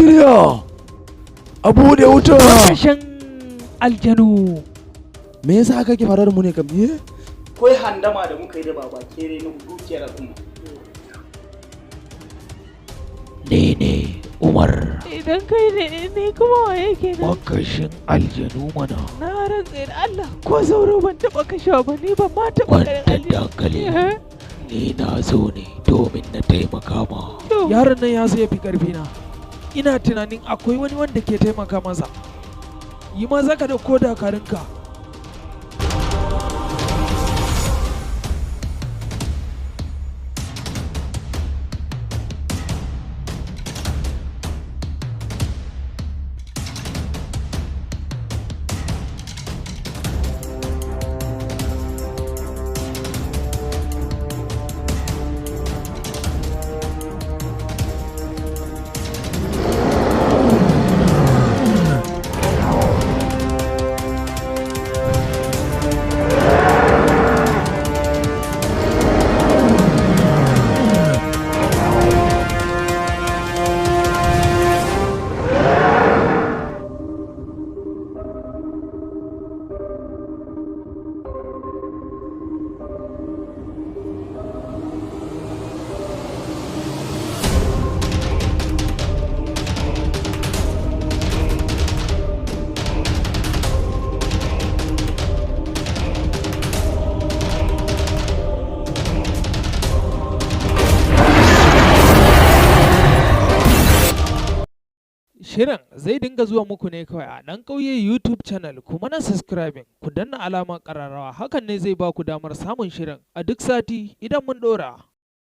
shirya a bude wuta. Kashin aljanu. Me yasa kake farar mu ne kam? Koi handama da muka yi da baba kere na dukiyar al'umma. Ne Umar. Idan kai ne kuma waye kenan? Makashin aljanu mana. Na rantse da Allah ko sauro ban taba kashewa ba, ni ban ma taba ganin aljanu. Dankali. Ni na zo ne domin na taimaka ma. Yaron nan ya so ya fi karfi na. Ina tunanin akwai wani wanda ke taimaka masa. Yi maza ka dauko dakarunka. Shirin zai dinga zuwa muku ne kawai a ɗan ƙauye YouTube channel, kuma na subscribing ku danna alamar ƙararrawa, hakan ne zai ba ku damar samun shirin a duk sati idan mun ɗora.